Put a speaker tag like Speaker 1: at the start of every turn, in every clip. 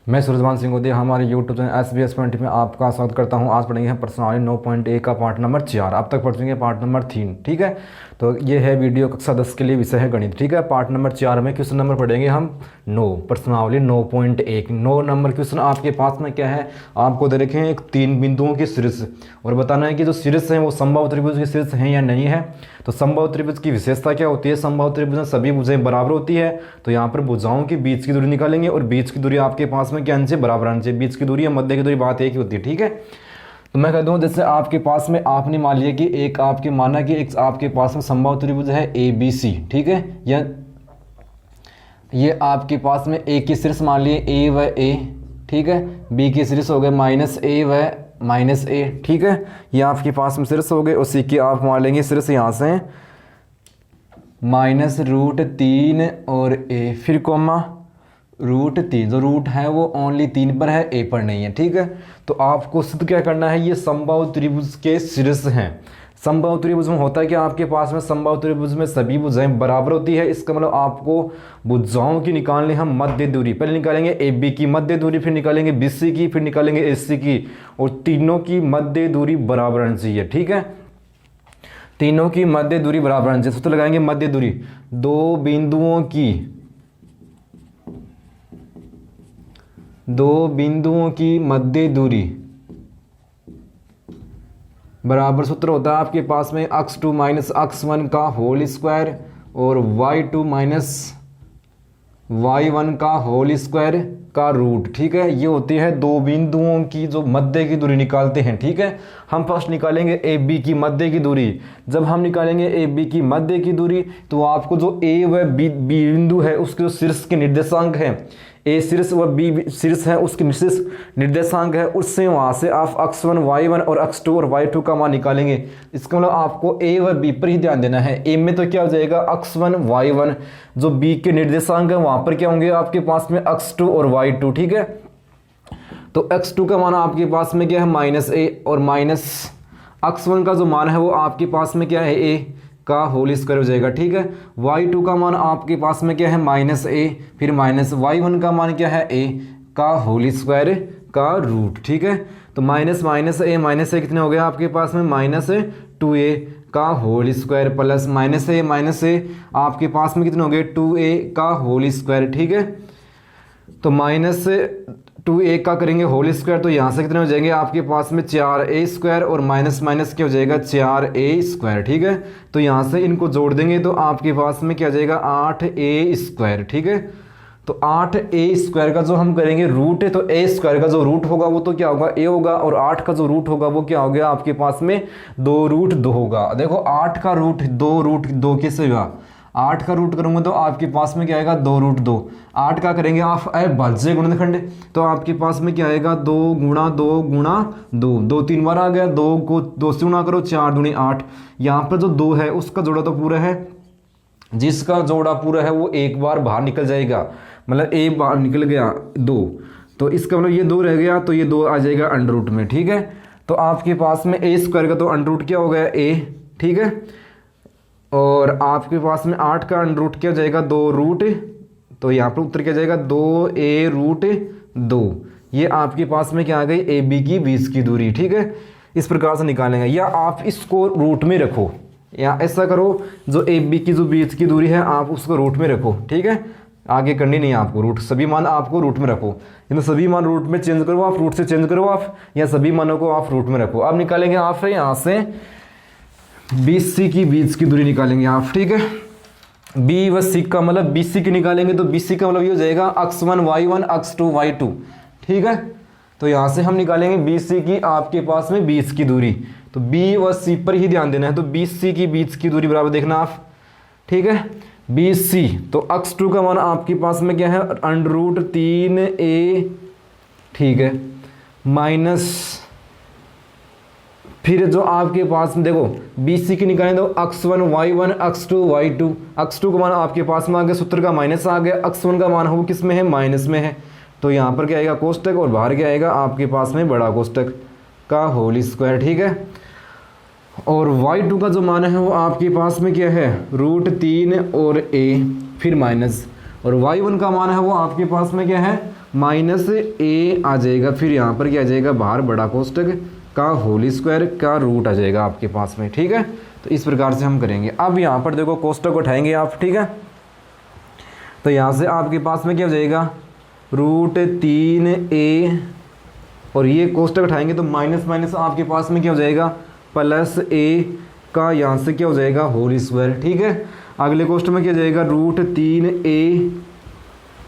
Speaker 1: मैं सूरजवान सिंह गोदी हमारे यूट्यूब चैनल SBS पॉइंट में आपका स्वागत करता हूं। आज पढ़ेंगे हम पर्सनालिटी 9.1 का पार्ट नंबर 4। अब तक पढ़ चुके हैं पार्ट नंबर 3। ठीक है, तो ये है वीडियो कक्षा 10 के लिए विषय है गणित। ठीक है, पार्ट नंबर 4 में क्वेश्चन नंबर पढ़ेंगे हम 9, पर्सनालिटी 9.1। 9 नंबर क्वेश्चन आपके पास में क्या है, आपको दे रखे हैं एक 3 बिंदुओं की शीर्ष और बताना है कि जो शीर्ष है वो समबाहु त्रिभुज की शीर्ष है या नहीं है। तो समबाहु त्रिभुज की विशेषता क्या होती है, समबाहु त्रिभुज में सभी भुजाएं बराबर होती है। तो यहाँ पर भुजाओं के बीच की दूरी निकालेंगे और बीच की दूरी आपके पास में क्या आनी चाहिए, बराबर आनी चाहिए। बीच की दूरी या मध्य की दूरी बात एक ही होती है। ठीक है, तो मैं कह दूँ जैसे आपके पास में आपने मान लिया कि एक आपके माना कि एक आपके पास में समबाहु त्रिभुज है ABC। ठीक है, या ये आपके पास में A की शीर्ष मान लिए A व A। ठीक है, B की शीर्ष हो गए -A व -A। ठीक है, ये आपके पास में शीर्ष हो गए और C की आप मान लेंगे शीर्ष यहाँ से -√3 और A, फिर कोमा √3। जो रूट है वो ओनली 3 पर है, A पर नहीं है। ठीक है, तो आपको सिद्ध क्या करना है, ये समबाहु त्रिभुज के शीर्ष हैं। समबाहु त्रिभुज में होता है कि आपके पास में समबाहु त्रिभुज में सभी भुजाएं बराबर होती है। इसका मतलब आपको भुजाओं की निकालनी हम मध्य दूरी। पहले निकालेंगे AB की मध्य दूरी, फिर निकालेंगे BC की, फिर निकालेंगे AC की, और तीनों की मध्य दूरी बराबर आनी चाहिए। ठीक है, तीनों की मध्य दूरी बराबर आनी चाहिए। सूत्र लगाएंगे मध्य दूरी, दो बिंदुओं की मध्य दूरी बराबर सूत्र होता है आपके पास में x2 - x1 का होल स्क्वायर और y2 - y1 का होल स्क्वायर का रूट। ठीक है, ये होती है दो बिंदुओं की जो मध्य की दूरी निकालते हैं। ठीक है, हम फर्स्ट निकालेंगे AB की मध्य की दूरी। जब हम निकालेंगे AB की मध्य की दूरी तो आपको जो A व B बिंदु है उसके जो शीर्ष के निर्देशांक हैं, A शीर्ष व B शीर्ष है उसके निर्देशांक है, उससे वहाँ से आप x1 y1 और x2 और y2 का मान निकालेंगे। इसका मतलब आपको A व B पर ही ध्यान देना है। A में तो क्या हो जाएगा x1 y1, जो B के निर्देशांक है वहाँ पर क्या होंगे आपके पास में x2 और y2। ठीक है, तो x2 का मान आपके पास में क्या है -A, और -x1 का जो मान है वो आपके पास में क्या है A का होल स्क्वायर हो जाएगा। ठीक है, y2 का मान आपके पास में क्या है -A, फिर -y1 का मान क्या है A का होल स्क्वायर का रूट। ठीक है, तो -A कितने हो गए आपके पास में -2A का होल स्क्वायर प्लस -A आपके पास में कितने हो गए 2A का होल स्क्वायर। ठीक है, तो -2A का करेंगे होल स्क्वायर, तो यहाँ से कितने हो जाएंगे आपके पास में 4A स्क्वायर और माइनस क्या हो जाएगा 4A स्क्वायर। ठीक है, तो यहाँ से इनको जोड़ देंगे तो आपके पास में क्या हो जाएगा 8A स्क्वायर। ठीक है, तो 8A स्क्वायर का जो हम करेंगे रूट है, तो A स्क्वायर का जो रूट होगा वो तो क्या होगा A होगा, और 8 का जो रूट होगा वो क्या हो गया आपके पास में 2√2 होगा। देखो 8 का रूट 2√2 कैसे हुआ, 8 का रूट करूंगा तो आपके पास में क्या आएगा 2√2। 8 का करेंगे आप अभाज्य गुणनखंड, तो आपके पास में क्या आएगा 2 गुणा 2 गुणा 2, 2 3 बार आ गया, 2 को 2 से गुणा करो 4 दूनी 8। यहाँ पर जो 2 है उसका जोड़ा तो पूरा है, जिसका जोड़ा पूरा है वो एक बार बाहर निकल जाएगा, मतलब एक बाहर निकल गया 2, तो इसका मतलब ये 2 रह गया, तो ये 2 आ जाएगा अंडर रूट में। ठीक है, तो आपके पास में A स्क्वायर का तो अंडर रूट क्या हो गया A। ठीक है, और आपके पास में 8 का अंडर रूट क्या हो जाएगा 2√, तो यहाँ पर उत्तर क्या जाएगा 2A√2। ये आपके पास में क्या आ गई AB की बीच की दूरी। ठीक है, इस प्रकार से निकालेंगे, या आप इसको रूट में रखो, या ऐसा करो जो AB की जो बीच की दूरी है आप उसको रूट में रखो। ठीक है, आगे करनी नहीं है आपको, रूट सभी मान आपको रूट में रखो, तो सभी मान रूट में चेंज करो आप, रूट से चेंज करो आप, या सभी मानों को आप रूट में रखो। अब निकालेंगे आप यहाँ से BC की बीच की दूरी निकालेंगे आप। ठीक है, B व C का मतलब BC की निकालेंगे तो BC का मतलब ये हो जाएगा x1 y1 x2 y2। ठीक है, तो यहाँ से हम निकालेंगे BC की आपके पास में बीच की दूरी, तो B व C पर ही ध्यान देना है, तो BC की बीच की दूरी बराबर देखना आप। ठीक है, BC तो x2 का मान आपके पास में क्या है √3A। ठीक है, माइनस फिर जो आपके पास में देखो BC की निकालें तो x1 y1 x2 y2, x2 का मान आपके पास में आ गया, सूत्र का माइनस आ गया, x1 का मान हो किस में है माइनस में है, तो यहाँ पर क्या आएगा कोष्टक और बाहर क्या आएगा आपके पास में बड़ा कोष्टक का होल स्क्वायर। ठीक है, और y2 का जो मान है वो आपके पास में क्या है √3 और A फिर माइनस, और y1 का मान है वो आपके पास में क्या है माइनस ए आ जाएगा, फिर यहाँ पर क्या आ जाएगा, बाहर बड़ा कोष्टक का होल स्क्वायर का रूट आ जाएगा आपके पास में, ठीक है। तो इस प्रकार से हम करेंगे। अब यहाँ पर देखो कोष्टक उठाएंगे आप, ठीक है। तो यहाँ से आपके पास में क्या हो जाएगा, रूट 3a, और ये कोष्टक उठाएंगे तो माइनस माइनस आपके पास में क्या हो जाएगा, प्लस a का यहाँ से क्या हो जाएगा, होल स्क्वायर, ठीक है। अगले कोष्टक में क्या हो जाएगा, रूट 3a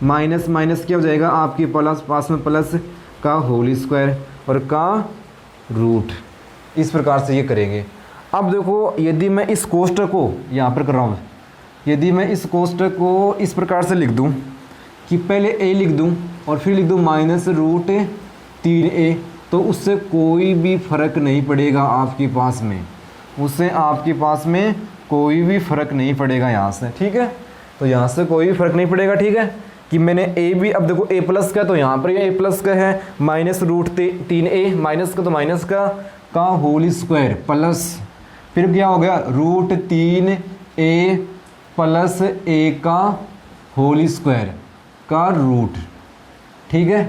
Speaker 1: माइनस माइनस क्या हो जाएगा आपके पास में प्लस का होल स्क्वायर और का रूट। इस प्रकार से ये करेंगे। अब देखो यदि मैं इस कोष्टक को यहाँ पर कर रहा हूँ, यदि मैं इस कोष्टक को इस प्रकार से लिख दूँ कि पहले a लिख दूँ और फिर लिख दूँ माइनस रूट 3a, तो उससे कोई भी फ़र्क नहीं पड़ेगा आपके पास में, उससे आपके पास में कोई भी फ़र्क नहीं पड़ेगा यहाँ से, ठीक है। तो यहाँ से कोई भी फ़र्क नहीं पड़ेगा, ठीक है। कि मैंने a भी, अब देखो a प्लस का तो यहाँ पर ये a प्लस का है, माइनस रूट 3a, माइनस का तो माइनस का होल स्क्वायर प्लस, फिर क्या हो गया, रूट 3a प्लस a का होल स्क्वायर का रूट, ठीक है।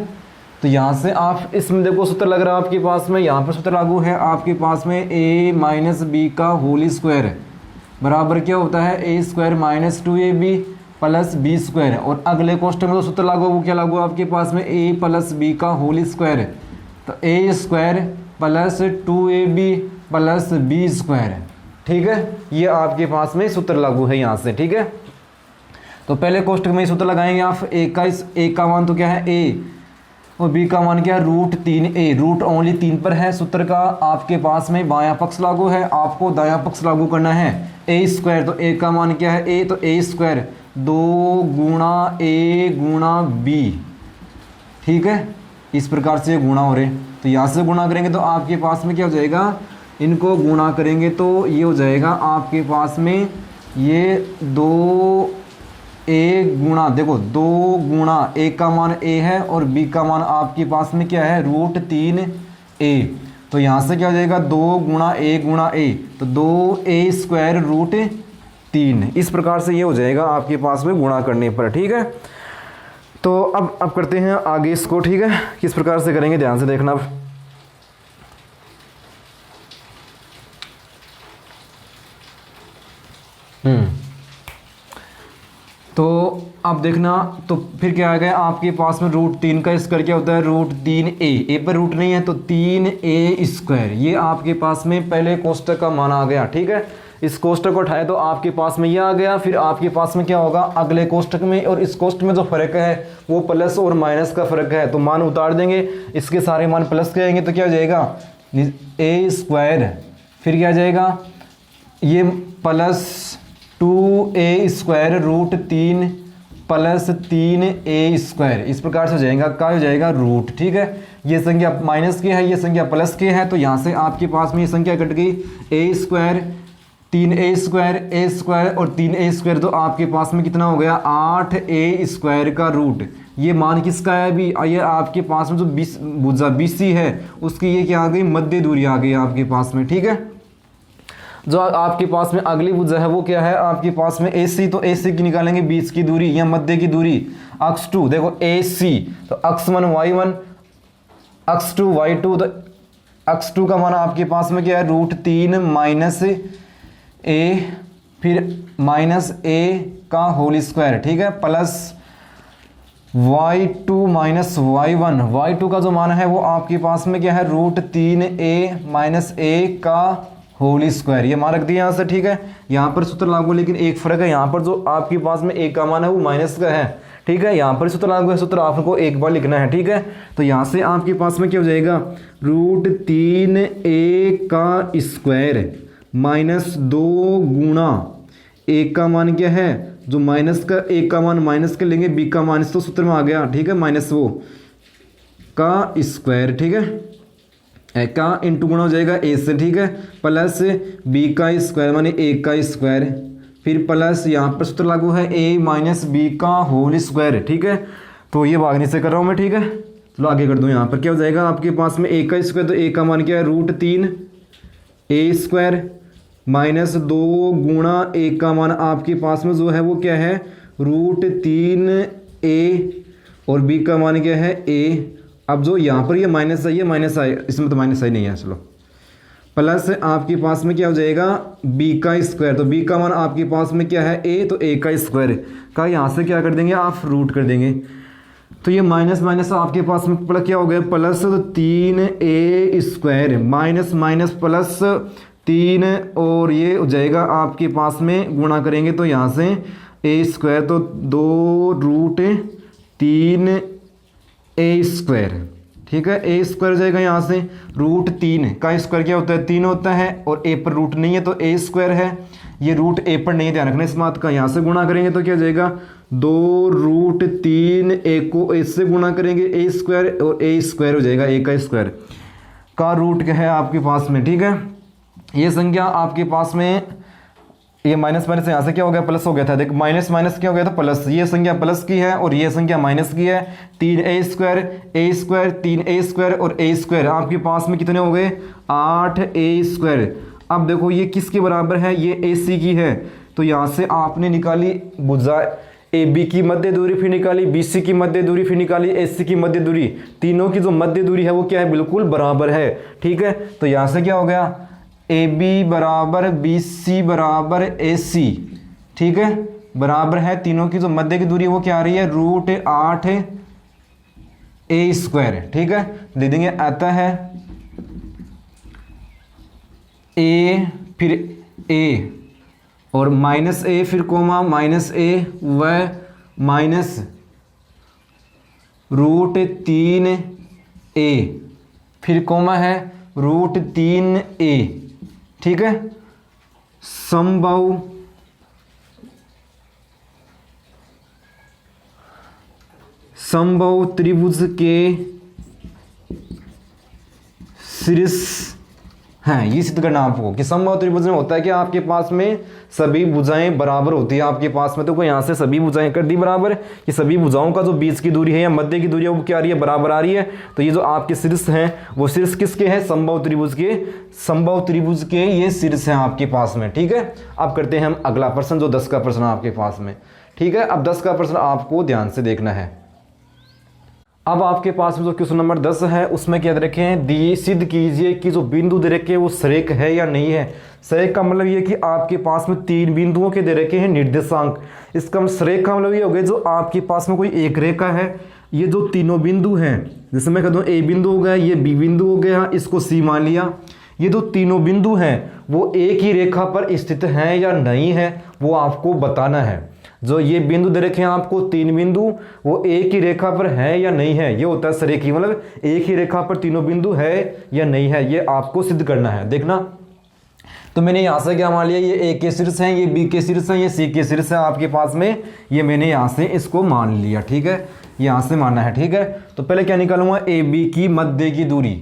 Speaker 1: तो यहाँ से आप इसमें देखो सूत्र लग रहा है आपके पास में, यहाँ पर सूत्र लागू है आपके पास में, a माइनस बी का होल स्क्वायर बराबर क्या होता है, a square minus 2ab plus b square. और अगले क्वेश्चन में तो सूत्र लागू, वो क्या लागू है आपके पास में, a प्लस बी का होल स्क्वायर, तो a square plus 2ab plus b square, ठीक है। ये आपके पास में सूत्र लागू है यहाँ से, ठीक है। तो पहले क्वेश्चन में सूत्र लगाएंगे आप, a का मान तो क्या है a, और b का मान क्या है, रूट 3a, रूट ओनली 3 पर है। सूत्र का आपके पास में बायां पक्ष लागू है, आपको दायां पक्ष लागू करना है। a स्क्वायर, तो a का मान क्या है a, तो a स्क्वायर 2 गुणा a गुणा b, ठीक है। इस प्रकार से गुणा हो रहे, तो यहाँ से गुणा करेंगे तो आपके पास में क्या हो जाएगा, इनको गुणा करेंगे तो ये हो जाएगा आपके पास में, ये 2a गुणा, देखो 2 गुणा a का मान a है और b का मान आपके पास में क्या है, रूट 3a। तो यहाँ से क्या हो जाएगा, 2 गुणा a, तो 2a स्क्वायर रूट 3। इस प्रकार से ये हो जाएगा आपके पास में गुणा करने पर, ठीक है। तो अब करते हैं आगे इसको, ठीक है। किस प्रकार से करेंगे ध्यान से देखना। अब तो अब देखना, तो फिर क्या आ गया आपके पास में, रूट 3 का स्क्वायर क्या होता है, रूट 3a, पर रूट नहीं है तो 3a स्क्वायर। ये आपके पास में पहले कोष्टक का मान आ गया, ठीक है। इस कोष्टक को उठाए तो आपके पास में ये आ गया, फिर आपके पास में क्या होगा अगले कोष्टक में, और इस कोष्टक में जो फर्क है वो प्लस और माइनस का फर्क है, तो मान उतार देंगे, इसके सारे मान प्लस के आएंगे तो क्या हो जाएगा, a स्क्वायर, फिर क्या आ जाएगा, ये plus 2a square root 3 plus 3a square. इस प्रकार से हो जाएगा, क्या हो जाएगा, रूट, ठीक है। ये संख्या माइनस की है, ये संख्या प्लस की है, तो यहाँ से आपके पास में ये संख्या कट गई, a square 3a square, a square और 3a स्क्वायर, तो आपके पास में कितना हो गया, 8a स्क्वायर का रूट। ये मान किसका है अभी, ये आपके पास में जो भुजा BC है उसकी ये क्या आ गई, मध्य दूरी आ गई आपके पास में, ठीक है। जो आपके पास में अगली भुजा है वो क्या है आपके पास में, AC, तो AC की निकालेंगे बीच की दूरी या मध्य की दूरी, अक्ष 2, देखो AC, तो अक्ष 1 y1, अक्ष 2 y2, तो अक्ष 2 का मान आपके पास में क्या है, रूट 3 माइनस a, फिर माइनस a का होल स्क्वायर, ठीक है, plus y2 minus y1, y2 का जो मान है वो आपके पास में क्या है, रूट 3a माइनस a का होल स्क्वायर। ये मान रख दिया यहाँ से, ठीक है। यहाँ पर सूत्र लागू, लेकिन एक फर्क है, यहाँ पर जो आपके पास में a का मान है वो माइनस का है, ठीक है। यहाँ पर सूत्र लागू है, सूत्र आपको एक बार लिखना है, ठीक है। तो यहाँ से आपके पास में क्या हो जाएगा, रूट 3a का स्क्वायर माइनस 2 गुणा a का मान क्या है, जो माइनस का, a का मान माइनस के लेंगे, b का मान तो सूत्र में आ गया, ठीक है, माइनस वो का स्क्वायर, ठीक है, ए का इंटू गुणा हो जाएगा a से, ठीक है, प्लस b का स्क्वायर माने a का स्क्वायर, फिर प्लस यहाँ पर सूत्र लागू है a माइनस b का होल स्क्वायर, ठीक है। तो ये भागने से कर रहा हूँ मैं, ठीक है। चलो आगे कर दूँ, यहाँ पर क्या हो जाएगा आपके पास में a का स्क्वायर, तो a का मान क्या है, रूट 3a स्क्वायर माइनस 2 गुणा a का मान आपके पास में जो है वो क्या है, रूट 3a और बी का मान क्या है ए। अब जो यहाँ पर ये माइनस है, ये माइनस है, इसमें तो माइनस आई नहीं है, चलो प्लस आपके पास में क्या हो जाएगा बी का स्क्वायर। तो बी का मान आपके पास में क्या है ए, तो ए का स्क्वायर का यहाँ से क्या कर देंगे आप रूट कर देंगे। तो ये माइनस माइनस आपके पास में प्लस क्या हो गया प्लस, तो 3a square minus minus plus 3 और ये हो जाएगा आपके पास में गुणा करेंगे तो यहाँ से a स्क्वायर, तो 2√3a स्क्वायर, ठीक है। a स्क्वायर हो जाएगा यहाँ से, √3 का स्क्वायर क्या होता है 3 होता है, और a पर रूट नहीं है तो a स्क्वायर है, ये रूट a पर नहीं है, ध्यान रखना इस बात का। यहाँ से गुणा करेंगे तो क्या हो जाएगा 2√3 a को a से गुणा करेंगे a स्क्वायर, और a स्क्वायर हो जाएगा a का स्क्वायर का रूट क्या है आपके पास में, ठीक है। ये संख्या आपके पास में ये माइनस माइनस यहाँ से क्या हो गया प्लस हो गया था, देख माइनस माइनस क्या हो गया था प्लस, ये संख्या प्लस की है और ये संख्या माइनस की है। 3a स्क्वायर 3a स्क्वायर और a स्क्वायर आपके पास में कितने हो गए 8a स्क्वायर। अब देखो ये किसके बराबर है, ये AC की है, तो यहाँ से आपने निकाली भुजा AB की मध्य दूरी, फिर निकाली BC की मध्य दूरी, फिर निकाली AC की मध्य दूरी। तीनों की जो मध्य दूरी है वो क्या है बिल्कुल बराबर है, ठीक है। तो यहाँ से क्या हो गया AB बराबर BC बराबर AC, ठीक है, बराबर है तीनों की जो मध्य की दूरी है वो क्या आ रही है √8a स्क्वायर, ठीक है। दे देंगे आता है a फिर a और माइनस a फिर कोमा माइनस a व माइनस √3a फिर कोमा है √3a, ठीक है। समबाहु त्रिभुज के शीर्ष हैं, ये सिद्ध करना आपको कि समबाहु त्रिभुज में होता है कि आपके पास में सभी भुजाएं बराबर होती है आपके पास में। तो कोई यहाँ से सभी भुजाएं कर दी बराबर कि सभी भुजाओं का जो बीच की दूरी है या मध्य की दूरी है वो क्या आ रही है बराबर आ रही है। तो ये जो आपके शीर्ष हैं वो शीर्ष किसके हैं समबाहु त्रिभुज के, समबाहु त्रिभुज के ये शीर्ष हैं आपके पास में, ठीक है। अब करते हैं हम अगला प्रश्न जो 10 का प्रश्न आपके पास में, ठीक है। अब 10 का प्रश्न आपको ध्यान से देखना है। अब आपके पास में जो क्वेश्चन नंबर 10 है उसमें क्या दे रखे हैं, दी सिद्ध कीजिए कि जो बिंदु दे रखे हैं वो सरेख है या नहीं है। सरेख का मतलब ये कि आपके पास में 3 बिंदुओं के दे रखे हैं निर्देशांक। इसका सरेख का मतलब ये हो गया जो आपके पास में कोई एक रेखा है, ये जो तीनों बिंदु हैं, जैसे मैं कहता हूँ A बिंदु हो गया, ये B बिंदु हो गया, इसको C मान लिया। ये जो तीनों बिंदु हैं वो एक ही रेखा पर स्थित हैं या नहीं है वो आपको बताना है। जो ये बिंदु दे रखे हैं आपको 3 बिंदु, वो एक ही रेखा पर है या नहीं है, ये होता है सरेखी, मतलब एक ही रेखा पर तीनों बिंदु है या नहीं है, ये आपको सिद्ध करना है। देखना, तो मैंने यहाँ से क्या मान लिया, ये A के शीर्ष हैं, ये B के शीर्ष हैं, ये C के शीर्ष हैं आपके पास में, ये मैंने यहाँ से इसको मान लिया, ठीक है, यहाँ से मानना है, ठीक है। तो पहले क्या निकालूंगा AB की मध्य की दूरी,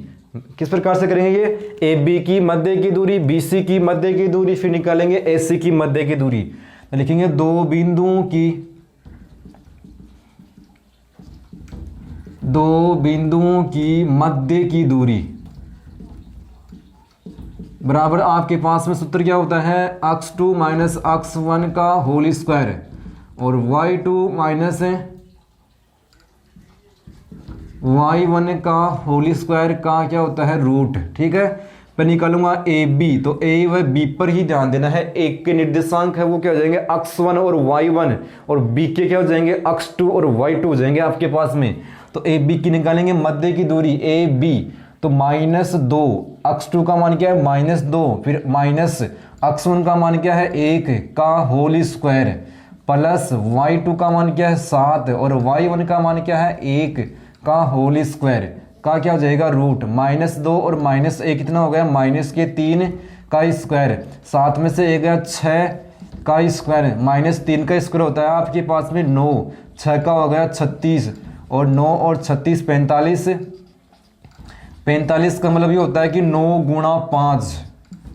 Speaker 1: किस प्रकार से करेंगे ये AB की मध्य की दूरी, BC की मध्य की दूरी, फिर निकालेंगे AC की मध्य की दूरी। तो लिखेंगे दो बिंदुओं की मध्य की दूरी बराबर आपके पास में सूत्र क्या होता है x2 माइनस x1 का होल स्क्वायर और y2 माइनस y1 का होल स्क्वायर का क्या होता है रूट, ठीक है। पर निकालूंगा AB, तो A व B पर ही ध्यान देना है। एक के निर्देशांक है वो क्या हो जाएंगे x1 और y1, और B के क्या हो जाएंगे x2 और y2 हो जाएंगे आपके पास में। तो AB की निकालेंगे मध्य की दूरी AB, तो -2, x2 का मान क्या है -2, फिर माइनस x1 का मान क्या है 1 का होल स्क्वायर, प्लस y2 का मान क्या है 7 और y1 का मान क्या है 1 का होल स्क्वायर का क्या हो जाएगा रूट। -2 और -1 कितना हो गया -3 का स्क्वायर, 7 में से 1 गया 6 का स्क्वायर, -3 का स्क्वायर होता है आपके पास में 9, 6 का हो गया 36 और 9 और 36 45, 45 का मतलब ये होता है कि 9 गुणा 5,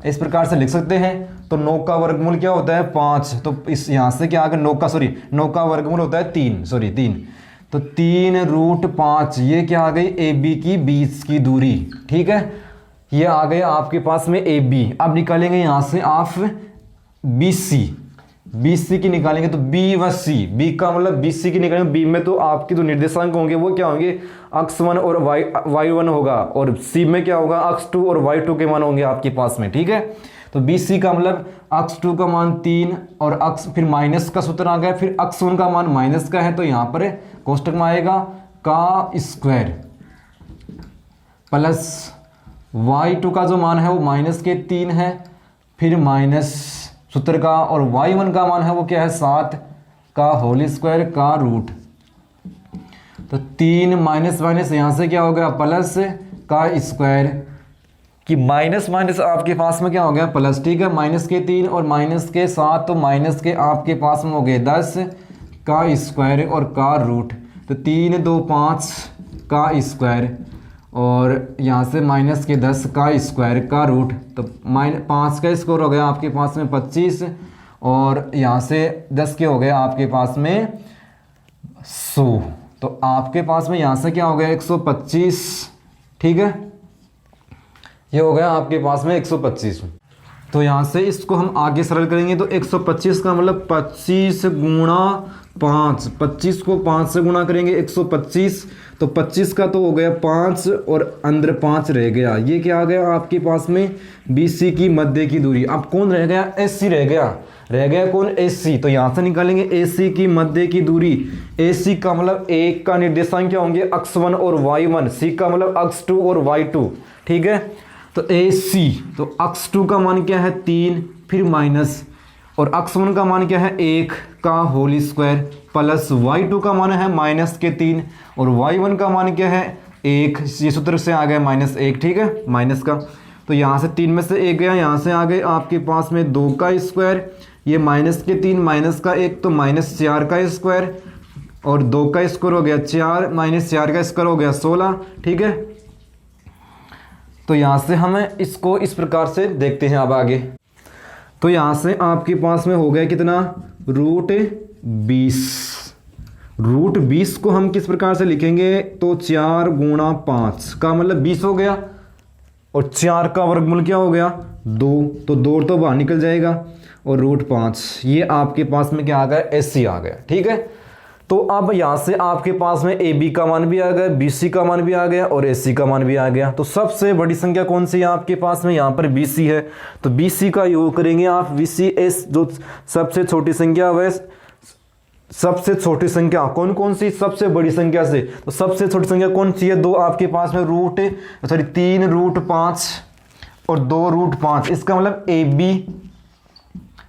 Speaker 1: इस प्रकार से लिख सकते हैं। तो 9 का वर्गमूल क्या होता है 5, तो इस यहाँ से क्या आ गया 9 का वर्गमूल होता है 3, तो 3√5, ये क्या आ गई AB की बीच की दूरी, ठीक है। ये आ गए आपके पास में AB। अब निकालेंगे यहाँ से आप BC, बी सी की निकालेंगे तो बी व सी, बी का मतलब बी सी की निकालेंगे, बी में तो आपके जो निर्देशांक होंगे वो क्या होंगे, अक्स वन और वाई वन होगा, और सी में क्या होगा, अक्स टू और वाई टू के मान होंगे आपके पास में। ठीक है, तो बी सी का मतलब अक्स टू का मान 3 और अक्स, फिर माइनस का सूत्र आ गया, फिर अक्स वन का मान माइनस का है तो यहाँ पर कोष्टक में आएगा का स्क्वायर प्लस वाई टू का जो मान है वो माइनस के 3 है, फिर माइनस सूत्र का, और वाई वन का मान है वो क्या है 7 का होल स्क्वायर का रूट। तो 3 माइनस माइनस यहाँ से क्या हो गया प्लस का स्क्वायर, कि माइनस माइनस आपके पास में क्या हो गया प्लस। ठीक है, माइनस के 3 और माइनस के 7 तो माइनस के आपके पास में हो गए 10 का स्क्वायर और का रूट। तो 3 2 5 का स्क्वायर और यहाँ से माइनस के 10 का स्क्वायर का रूट, तो -5 का स्क्वायर हो गया आपके पास में 25, और यहाँ से 10 के हो गए आपके पास में 100, तो आपके पास में यहाँ से क्या हो गया 125। ठीक है, ये हो गया आपके पास में 125। तो यहाँ से इसको हम आगे सरल करेंगे तो 125 का मतलब 25 गुणा 5, 25 को 5 से गुणा करेंगे 125, तो 25 का तो हो गया 5 और अंदर 5 रह गया, ये क्या आ गया आपके पास में BC की मध्य की दूरी। अब कौन रह गया, AC रह गया कौन, AC। तो यहाँ से निकालेंगे AC की मध्य की दूरी। AC का मतलब एक का निर्देशांक क्या होंगे अक्स 1 और वाई 1, C का मतलब अक्स 2 और वाई 2। ठीक है, तो AC, तो अक्स 2 का मान क्या है 3, फिर माइनस, और अक्स 1 का मान क्या है 1 का होल स्क्वायर प्लस वाई 2 का मान है माइनस के 3 और वाई 1 का मान क्या है 1, ये सूत्र से आ गया -1। ठीक है, माइनस का, तो यहाँ से 3 में से 1 गया, यहाँ से आ गए आपके पास में 2 का स्क्वायर, ये माइनस के 3 माइनस का 1 तो -4 का स्क्वायर, और 2 का स्क्वायर हो गया 4 -4 का स्क्वायर हो गया 16। ठीक है, तो यहाँ से हमें इसको इस प्रकार से देखते हैं अब आगे। तो यहाँ से आपके पास में हो गया कितना √20। √20 को हम किस प्रकार से लिखेंगे, तो 4 गुणा 5 का मतलब 20 हो गया, और 4 का वर्गमूल क्या हो गया 2, तो 2 तो बाहर निकल जाएगा, और √5 ये आपके पास में क्या आ गया AC आ गया। ठीक है, तो अब यहाँ से आपके पास में AB का मान भी आ गया, BC का मान भी आ गया और AC का मान भी आ गया। तो सबसे बड़ी संख्या कौन सी है आपके पास में, यहाँ पर BC है, तो BC का योग करेंगे आप, BCS जो सबसे छोटी संख्या वह सबसे छोटी संख्या कौन कौन सी सबसे बड़ी संख्या से, तो सबसे छोटी संख्या कौन सी है, 2 आपके पास में 3 √5 और 2 √5, इसका मतलब AB,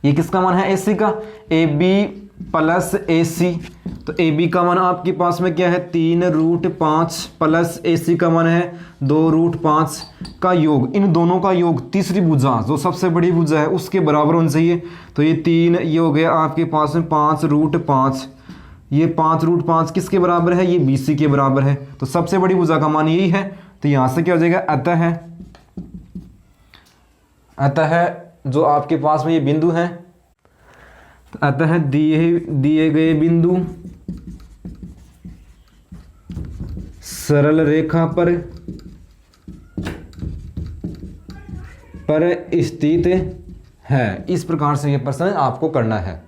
Speaker 1: ये किसका मान है AC का, AB प्लस AC, तो AB का मान आपके पास में क्या है 3 √5 प्लस AC का मान है 2 √5 का योग, इन दोनों का योग तीसरी भुजा जो सबसे बड़ी भुजा है उसके बराबर होना चाहिए। तो ये 3, ये हो गया आपके पास में 5 √5, ये 5 √5 किसके बराबर है, ये BC के बराबर है, तो सबसे बड़ी भुजा का मान यही है। तो यहाँ से क्या हो जाएगा अतः जो आपके पास में ये बिंदु है, अतः दिए गए बिंदु सरल रेखा पर स्थित है। इस प्रकार से ये प्रश्न आपको करना है।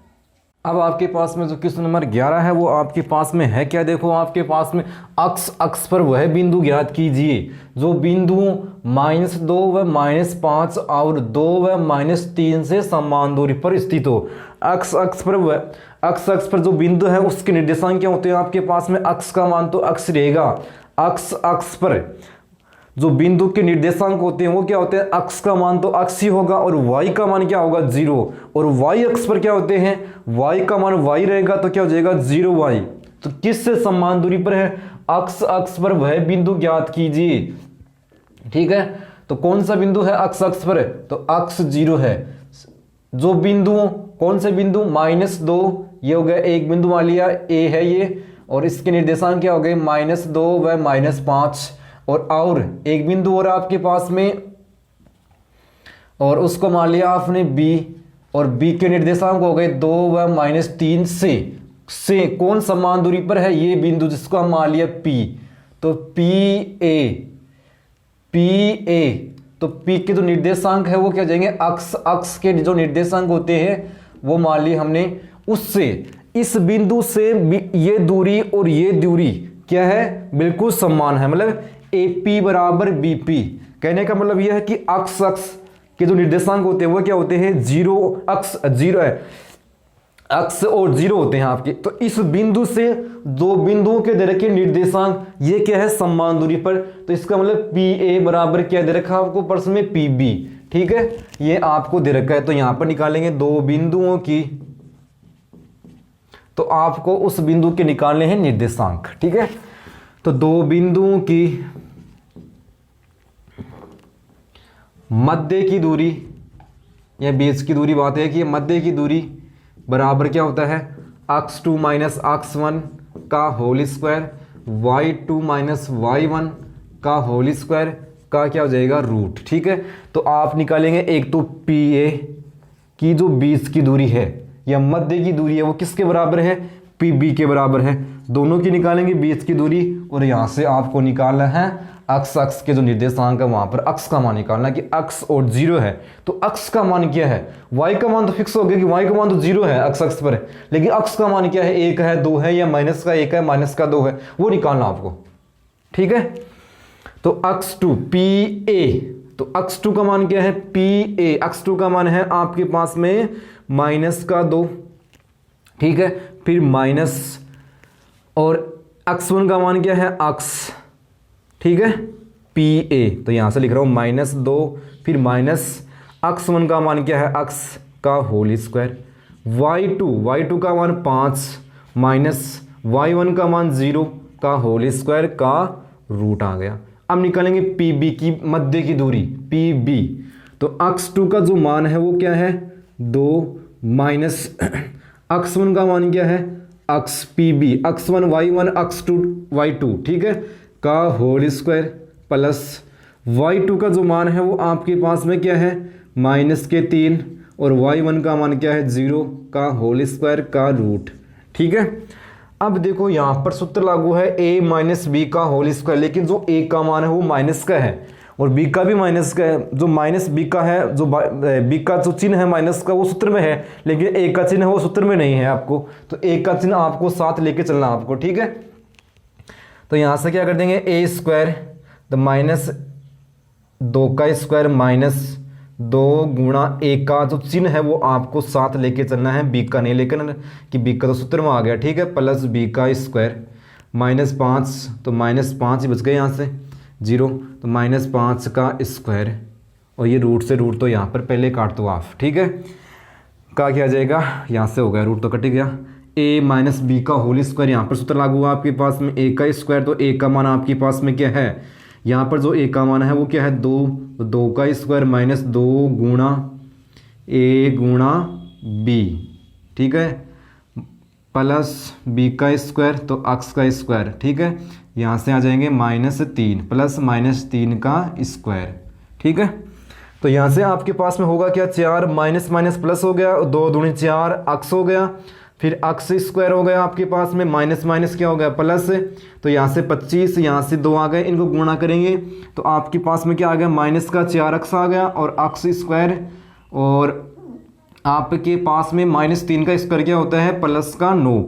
Speaker 1: अब आपके पास में जो क्वेश्चन नंबर 11 है वो आपके पास में है क्या, देखो आपके पास में अक्ष पर वह बिंदु ज्ञात कीजिए जो बिंदु -2 व -5 और 2 व -3 से समान दूरी पर स्थित हो। अक्ष पर जो बिंदु है उसके निर्देशांक क्या होते हैं आपके पास में, अक्ष का मान तो अक्ष रहेगा, अक्ष पर जो बिंदु के निर्देशांक होते हैं वो क्या होते हैं, अक्ष का मान तो अक्ष ही होगा और y का मान क्या होगा 0, और y अक्ष पर क्या होते हैं, y का मान y रहेगा तो क्या हो जाएगा 0y। तो किससे समान दूरी पर है, अक्ष पर वह बिंदु ज्ञात कीजिए। ठीक है, तो कौन सा बिंदु है अक्ष पर, तो अक्ष 0 है। जो बिंदु कौन से बिंदु -2, ये हो गया एक बिंदु मान लिया A है ये, और इसके निर्देशांक क्या हो गए -2 व -5, और एक बिंदु और आपके पास में, और उसको मान लिया आपने B, और B के निर्देशांक हो गए 2 व -3 से कौन समान दूरी पर है, ये बिंदु जिसको हम मान लिया P, तो PA, तो P के जो निर्देशांक है वो क्या हो जाएंगे, अक्ष के जो निर्देशांक होते हैं वो मान ली हमने, उससे इस बिंदु से ये दूरी और ये दूरी क्या है, बिल्कुल समान है, मतलब AP बराबर BP। कहने का मतलब यह है कि अक्ष के जो निर्देशांक होते हैं वो क्या होते हैं, जीरो अक्ष, जीरो है अक्ष और जीरो होते हैं आपके। तो इस बिंदु से दो बिंदुओं के दे रखे निर्देशांक ये क्या है, समान दूरी पर। तो इसका मतलब PA बराबर क्या दे रखा है आपको प्रश्न में, PB। ठीक है, ये आपको दे रखा है। तो यहां पर निकालेंगे दो बिंदुओं की, तो आपको उस बिंदु के निकालने हैं निर्देशांक। ठीक है, तो दो बिंदुओं की मध्य की दूरी या बीच की दूरी, बात है कि मध्य की दूरी बराबर क्या होता है, x2 माइनस x1 का whole square, y2 minus y1 का होल स्क्वायर का क्या हो जाएगा, रूट। ठीक है, तो आप निकालेंगे एक तो PA की जो बीच की दूरी है या मध्य की दूरी है वो किसके बराबर है, PB के बराबर है। दोनों की निकालेंगे बीच की दूरी, और यहाँ से आपको निकालना है अक्ष के जो निर्देशांक है वहां पर अक्ष का मान निकालना है कि अक्ष और जीरो है। तो अक्ष का मान क्या है, y का मान तो फिक्स हो गया कि y का मान तो जीरो है अक्ष पर, लेकिन अक्ष का मान क्या है, 1 है 2 है या माइनस का 1 है माइनस का 2 है, वो निकालना आपको। ठीक है, तो x2 PA, तो x2 का मान क्या है, PA, x2 का मान है आपके पास में माइनस का 2। ठीक है, फिर माइनस, और x1 का मान क्या है, अक्ष। ठीक है, PA, तो यहां से लिख रहा हूं -2, फिर माइनस x1 का मान क्या है, अक्ष का होल स्क्वायर, y2 का मान 5 माइनस y1 का मान 0 का होल स्क्वायर का रूट आ गया। अब निकालेंगे PB की मध्य की दूरी, PB, तो x2 का जो मान है वो क्या है, 2 माइनस x1 का मान क्या है, अक्ष PB, x1 y1 x2 y2, ठीक है, का होल स्क्वायर प्लस y2 का जो मान है वो आपके पास में क्या है, -3, और y1 का मान क्या है, 0 का होल स्क्वायर का रूट। ठीक है, अब देखो यहाँ पर सूत्र लागू है a माइनस बी का होल स्क्वायर, लेकिन जो a का मान है वो माइनस का है और b का भी माइनस का है। जो माइनस b का है, जो b का जो चिन्ह है माइनस का वो सूत्र में है, लेकिन a का चिन्ह है वो सूत्र में नहीं है आपको, तो a का चिन्ह आपको साथ लेके चलना आपको। ठीक है, तो यहाँ से क्या कर देंगे, a स्क्वायर तो -2 का स्क्वायर -2 गुणा a का जो चिन्ह है वो आपको साथ लेके चलना है, b का नहीं लेकर कि b का तो सूत्र में आ गया। ठीक है, प्लस b का स्क्वायर -5, तो -5 ही बच गए यहाँ से 0, तो -5 का स्क्वायर, और ये रूट से रूट तो यहाँ पर पहले काट दो आप। ठीक है, का क्या आ जाएगा, यहाँ से हो गया रूट तो कट गया, a माइनस बी का होल स्क्वायर, यहाँ पर सूत्र लागू हुआ आपके पास में a का स्क्वायर, तो a का मान आपके पास में क्या है, यहाँ पर जो a का मान है वो क्या है, 2 का स्क्वायर -2 गुणा a गुणा b, ठीक है, प्लस b का स्क्वायर, तो अक्ष का स्क्वायर। ठीक है, यहाँ से आ जाएंगे -3 प्लस -3 का स्क्वायर। ठीक है, तो यहाँ से आपके पास में होगा क्या, 4 माइनस माइनस प्लस हो गया, 2 दूनी 4 अक्ष हो गया, फिर अक्ष स्क्वायर हो गया आपके पास में, माइनस माइनस क्या हो गया, प्लस, तो यहाँ से 25, यहाँ से 2 आ गए, इनको गुणा करेंगे तो आपके पास में क्या आ गया, माइनस का 4 अक्ष आ गया और अक्ष स्क्वायर, और आपके पास में -3 का स्क्वायर क्या होता है, प्लस का 9।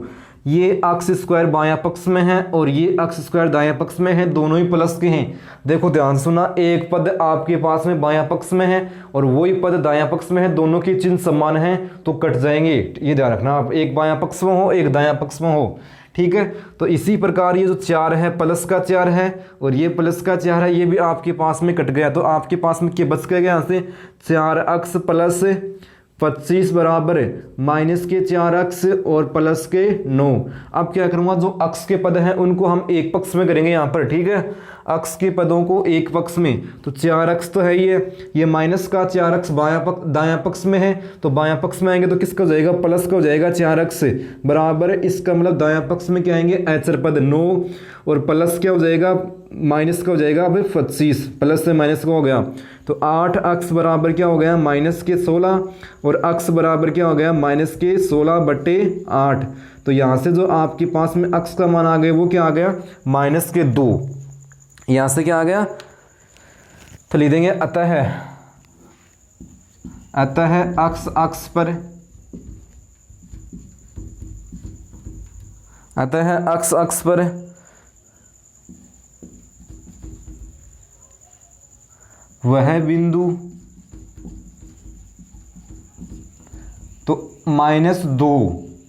Speaker 1: ये अक्ष स्क्वायर बायां पक्ष में है और ये अक्ष स्क्वायर दायां पक्ष में है, दोनों ही प्लस के हैं। देखो ध्यान सुना, एक पद आपके पास में बायां पक्ष में है और वही पद दायां पक्ष में है, दोनों के चिन्ह समान हैं तो कट जाएंगे, ये ध्यान रखना आप, एक बायां पक्ष में हो एक दायां पक्ष में हो। ठीक है, तो इसी प्रकार ये जो 4 है प्लस का 4 है और ये प्लस का 4 है, ये भी आपके पास में कट गया, तो आपके पास में क्या बच गया, यहाँ से 4 अक्ष प्लस 25 बराबर माइनस के 4 अक्ष और प्लस के 9। अब क्या करूँगा, जो अक्ष के पद हैं उनको हम एक पक्ष में करेंगे यहाँ पर। ठीक है, अक्ष के पदों को एक पक्ष में, तो 4 अक्ष तो है ये माइनस का 4 अक्ष दायां पक्ष में है, तो बायां पक्ष में आएंगे तो किसका हो जाएगा, प्लस का हो जाएगा 4 अक्ष बराबर, इसका मतलब दायां पक्ष में क्या आएंगे, अचर पद 9 और प्लस क्या हो जाएगा, माइनस का हो जाएगा अब 25, प्लस से माइनस का हो गया, तो 8 अक्ष बराबर क्या हो गया, माइनस के 16 और अक्ष बराबर क्या हो गया, माइनस के 16/8। तो यहाँ से जो आपके पास में अक्ष का मान आ गया वो क्या आ गया, माइनस के 2। यहाँ से क्या आ गया, तो लिख देंगे अतः अक्ष पर अतः अक्स अक्स पर वह बिंदु तो -2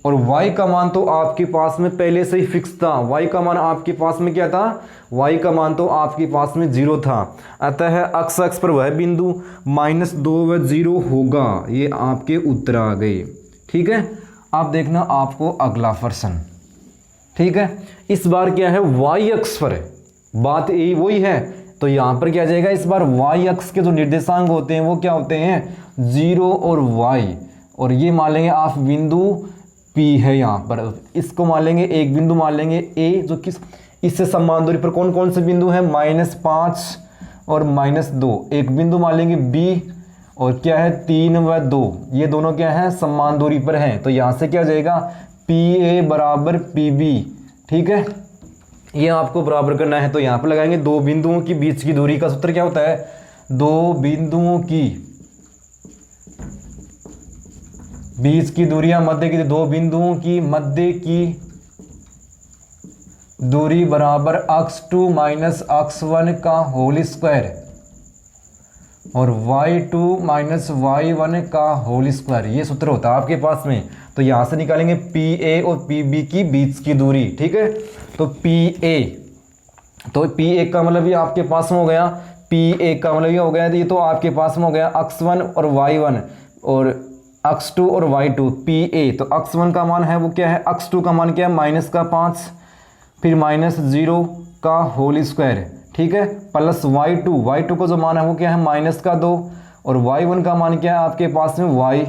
Speaker 1: और y का मान तो आपके पास में पहले से ही फिक्स था। y का मान आपके पास में क्या था? y का मान तो आपके पास में 0 था। अतः अक्स अक्स पर वह बिंदु -2 व 0 होगा। ये आपके उत्तर आ गए। ठीक है, अब देखना आपको अगला प्रश्न। ठीक है, इस बार क्या है? y अक्ष पर है, बात यही वही है। तो यहाँ पर क्या जाएगा? इस बार y अक्ष के जो निर्देशांक होते हैं वो क्या होते हैं? 0 और y। और ये मान लेंगे आप बिंदु P है यहाँ पर। इसको मान लेंगे एक बिंदु मान लेंगे A, जो किस इससे समान दूरी पर कौन कौन से बिंदु हैं? -5 और -2। एक बिंदु मान लेंगे B और क्या है? 3 व 2। ये दोनों क्या है? समान दूरी पर हैं। तो यहाँ से क्या हो जाएगा? PA बराबर PB। ठीक है, ये आपको बराबर करना है। तो यहाँ पर लगाएंगे दो बिंदुओं की बीच की दूरी का सूत्र क्या होता है? दो बिंदुओं की बीच की दूरी या मध्य की, दो बिंदुओं की मध्य की दूरी बराबर x2 माइनस x1 का होल स्क्वायर और y2 माइनस y1 का होल स्क्वायर। ये सूत्र होता है आपके पास में। तो यहां से निकालेंगे PA और PB की बीच की दूरी। ठीक है, तो PA, तो PA का मतलब ये आपके पास में हो गया, PA का मतलब ये हो गया, ये तो आपके पास में हो गया x1 और y1 और x2 और y2। PA तो x1 का मान है वो क्या है? x2 का मान क्या है? -5 फिर -0 का होल स्क्वायर। ठीक है, प्लस y2 का जो मान है वो क्या है? -2 और y1 का मान क्या है आपके पास में? y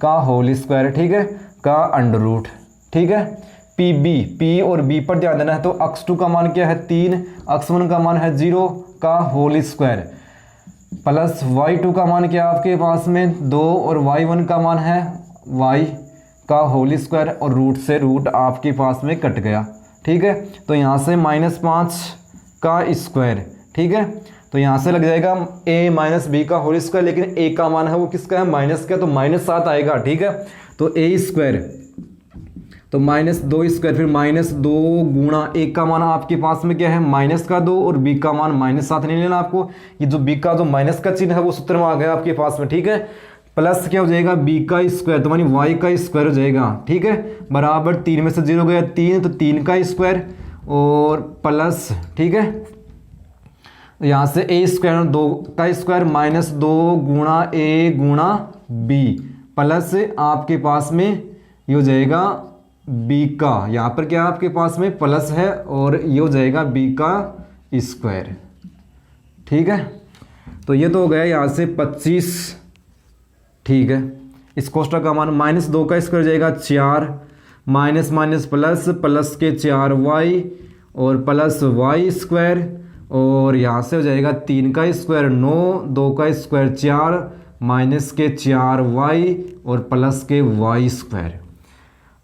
Speaker 1: का होल स्क्वायर। ठीक है, का अंडर रूट। ठीक है, PB, P और B पर ध्यान देना है। तो x2 का मान क्या है? 3, x1 का मान है 0 का होल स्क्वायर प्लस y2 का मान क्या है आपके पास में? 2 और y1 का मान है y का होल स्क्वायर और रूट से रूट आपके पास में कट गया। ठीक है, तो यहाँ से -5 का स्क्वायर। ठीक है, तो यहाँ से लग जाएगा a माइनस बी का होल स्क्वायर, लेकिन a का मान है वो किसका है? माइनस का, तो -7 आएगा। ठीक है, तो a स्क्वायर तो -2 स्क्वायर फिर -2 गुणा a का मान आपके पास में क्या है? -2 और b का मान -7 नहीं लेना आपको। ये जो b का जो माइनस का चिन्ह है वो सूत्र में आ गया आपके पास में। ठीक है, प्लस क्या हो जाएगा? b का स्क्वायर तो मानी y का स्क्वायर हो जाएगा। ठीक है, बराबर 3 में से 0 गया 3, तो 3 का स्क्वायर और प्लस। ठीक है, यहाँ से a स्क्वायर और 2 का स्क्वायर -2 गुणा a गुणा b प्लस आपके पास में ये हो जाएगा b का, यहाँ पर क्या आपके पास में प्लस है और ये हो जाएगा b का स्क्वायर। ठीक है, तो ये तो हो गया यहाँ से 25। ठीक है, इस कोष्ठक का मान -2 का स्क्वायर जाएगा 4 माइनस माइनस प्लस प्लस के 4y और प्लस y स्क्वायर और यहाँ से हो जाएगा 3 का स्क्वायर 9, 2 का स्क्वायर 4 माइनस के 4y और प्लस के y स्क्वायर।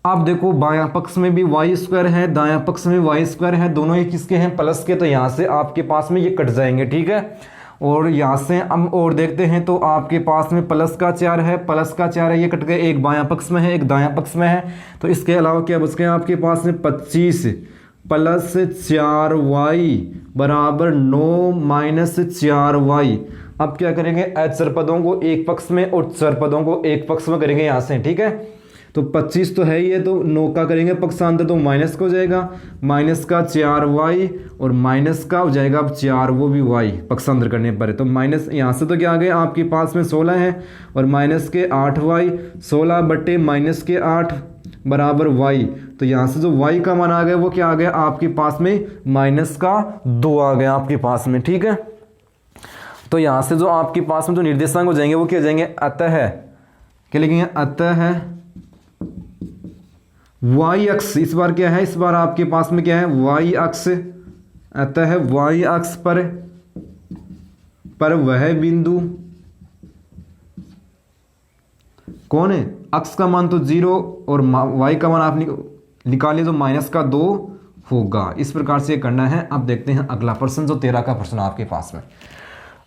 Speaker 1: अब देखो बायां पक्ष में भी y स्क्वायर है, दायां पक्ष में y स्क्वायर है, दोनों ही किसके हैं? प्लस के। तो यहाँ से आपके पास में ये कट जाएंगे। ठीक है, और यहाँ से हम और देखते हैं तो आपके पास में प्लस का 4 है, प्लस का 4 है, ये कट गए। एक बायां पक्ष में है, एक दायां पक्ष में है। तो इसके अलावा क्या बच गया आपके पास में? 25 प्लस 4y बराबर 9 माइनस 4y। अब क्या करेंगे? चर पदों को एक पक्ष में और चर पदों को एक पक्ष में करेंगे यहाँ से। ठीक है, तो 25 तो है ही है, तो 9 का करेंगे पक्षांतर तो माइनस का हो जाएगा, माइनस का 4y और माइनस का हो जाएगा अब 4 वो भी y पक्षांतर करने पर है। तो माइनस यहाँ से तो क्या आ गया आपके पास में 16 है और माइनस के 8y, 16 बटे माइनस के 8 बराबर y। तो यहाँ से जो y का मान आ गया वो क्या आ गया आपके पास में? -2 आ गया आपके पास में। ठीक है, तो यहाँ से जो आपके पास में जो निर्देशांक हो जाएंगे वो क्या जाएंगे? अतः क्या लिखेंगे? अतः y अक्ष, इस बार क्या है? इस बार आपके पास में क्या है? y अक्ष। अतः y अक्ष पर वह बिंदु कौन है? अक्ष का मान तो 0 और y का मान आप निकालिए तो -2 होगा। इस प्रकार से करना है। अब देखते हैं अगला प्रश्न, जो 13 का प्रश्न आपके पास में।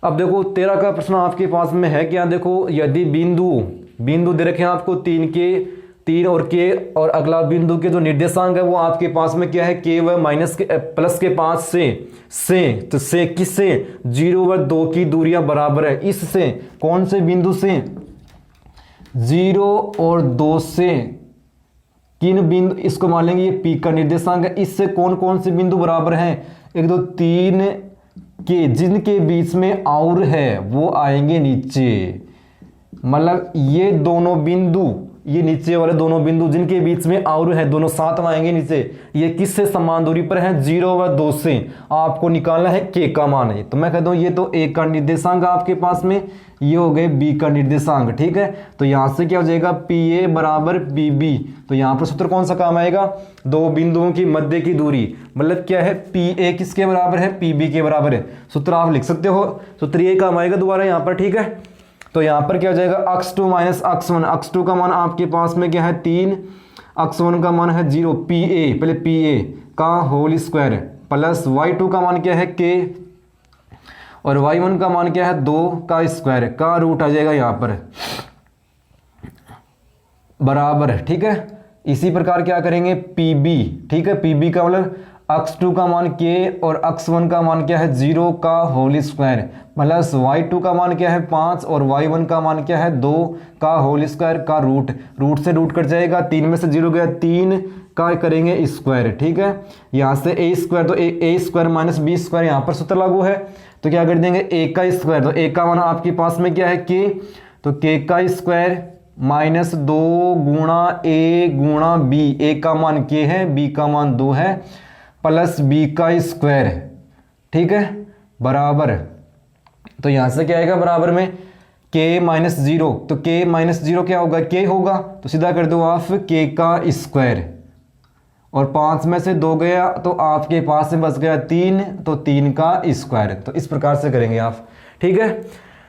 Speaker 1: अब देखो 13 का प्रश्न आपके पास में है क्या? देखो यदि बिंदु दे रखे हैं आपको 3 के 3 और के, और अगला बिंदु के जो निर्देशांक है वो आपके पास में क्या है, के व माइनस के प्लस के 5 से तो से किससे, 0 व 2 की दूरियां बराबर है। इससे कौन से बिंदु से, 0 और 2 से, किन बिंदु, इसको मान लेंगे ये पी का निर्देशांक है। इससे कौन कौन से बिंदु बराबर हैं, 1 2 3 के, जिनके बीच में और है वो आएंगे नीचे। मतलब ये दोनों बिंदु, ये नीचे वाले दोनों बिंदु जिनके बीच में और है, दोनों साथ में आएंगे नीचे। ये किससे समान दूरी पर है, 0 व 2 से। आपको निकालना है के का मान है। तो मैं कहता हूं ये तो ए का निर्देशांक आपके पास में, ये हो गए बी का निर्देशांक, ठीक है। तो यहां से क्या हो जाएगा, पी ए बराबर पी बी। तो यहां पर सूत्र कौन सा काम आएगा, दो बिंदुओं की मध्य की दूरी, मतलब क्या है, पी ए किसके बराबर है, पी बी के बराबर है। सूत्र आप लिख सकते हो, सूत्र ये काम आएगा दोबारा यहाँ पर, ठीक है। तो यहां पर क्या हो जाएगा, x2 माइनस x1, x2 का मान आपके पास में क्या है 3, x1 का मान है 0, पी ए, पहले पी ए का होल स्क्वायर प्लस y2 का मान क्या है k, और y1 का मान क्या है 2 का स्क्वायर का रूट आ जाएगा यहाँ पर बराबर, ठीक है। इसी प्रकार क्या करेंगे, पी बी, ठीक है। पी बी का मतलब x2 का मान k और x1 का मान क्या है 0 का होल स्क्वायर प्लस y2 का मान क्या है 5 और y1 का मान क्या है 2 का होल स्क्वायर का रूट से रूट कट जाएगा, 3 में से 0 गया, 3 का करेंगे स्क्वायर, ठीक है। यहाँ से ए स्क्वायर, तो ए स्क्वायर माइनस बी स्क्वायर, यहाँ पर सूत्र लागू है। तो क्या कर देंगे, ए का स्क्वायर, तो ए का मान आपके पास में क्या है k, तो k का स्क्वायर माइनस 2 गुणा ए गुणा बी, ए का मान k है, बी का मान 2 है, प्लस बी का स्क्वायर, ठीक है, बराबर। तो यहां से क्या आएगा बराबर में k माइनस 0, तो k माइनस 0 क्या होगा, k होगा, तो सीधा कर दो आप k का स्क्वायर, और 5 में से 2 गया तो आपके पास में बच गया 3, तो 3 का स्क्वायर। तो इस प्रकार से करेंगे आप, ठीक है।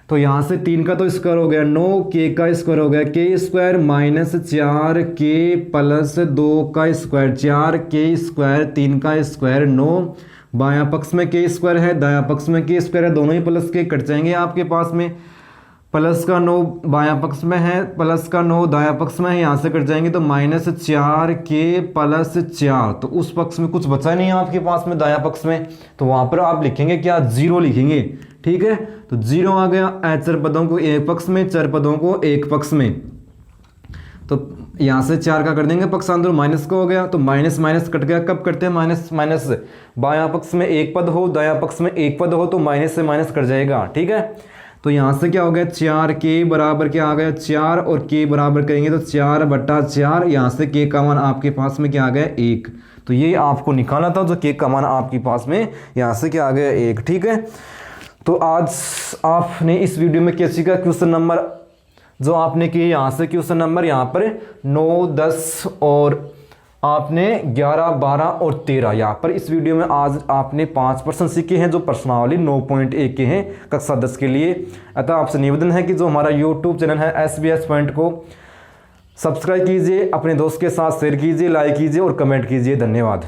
Speaker 1: तो यहाँ से 3 का तो स्क्वायर हो गया 9, k का स्क्वायर हो गया k square minus 4k plus 2 का स्क्वायर, 4k स्क्वायर, 3 का स्क्वायर 9, बायां पक्ष में k स्क्वायर है, दायां पक्ष में k स्क्वायर है, दोनों ही प्लस के कट जाएंगे आपके पास में। प्लस का 9 बायां पक्ष में है, प्लस का 9 दायां पक्ष में है, यहाँ से कट जाएंगे तो माइनस 4k प्लस 4, तो उस पक्ष में कुछ बचा नहीं है आपके पास में दायां पक्ष में, तो वहाँ पर आप लिखेंगे क्या, 0 लिखेंगे, ठीक है। तो 0 आ गया, चर पदों को एक पक्ष में, चर पदों को एक पक्ष में। तो यहाँ से 4 का कर देंगे पक्षांतर, माइनस का हो गया, तो माइनस माइनस कट गया, कब करते हैं माइनस माइनस, बायां पक्ष में एक पद हो, दायां पक्ष में एक पद हो, तो माइनस से माइनस कट जाएगा, ठीक है। तो यहाँ से क्या हो गया, 4k बराबर क्या आ गया 4, और k बराबर करेंगे तो 4/4, यहाँ से k का मान आपके पास में क्या आ गया 1। तो ये आपको निकालना था, जो k का मान आपके पास में यहाँ से क्या आ गया 1, ठीक है। तो आज आपने इस वीडियो में क्या सीखा, क्वेश्चन नंबर जो आपने किए, यहाँ से क्वेश्चन नंबर यहाँ पर 9, 10 और आपने 11, 12 और 13, यहाँ पर इस वीडियो में आज आपने 5 प्रश्न सीखे हैं जो प्रश्नावली 9.1 के हैं कक्षा 10 के लिए। अतः आपसे निवेदन है कि जो हमारा यूट्यूब चैनल है SBS पॉइंट को सब्सक्राइब कीजिए, अपने दोस्त के साथ शेयर कीजिए, लाइक कीजिए और कमेंट कीजिए। धन्यवाद।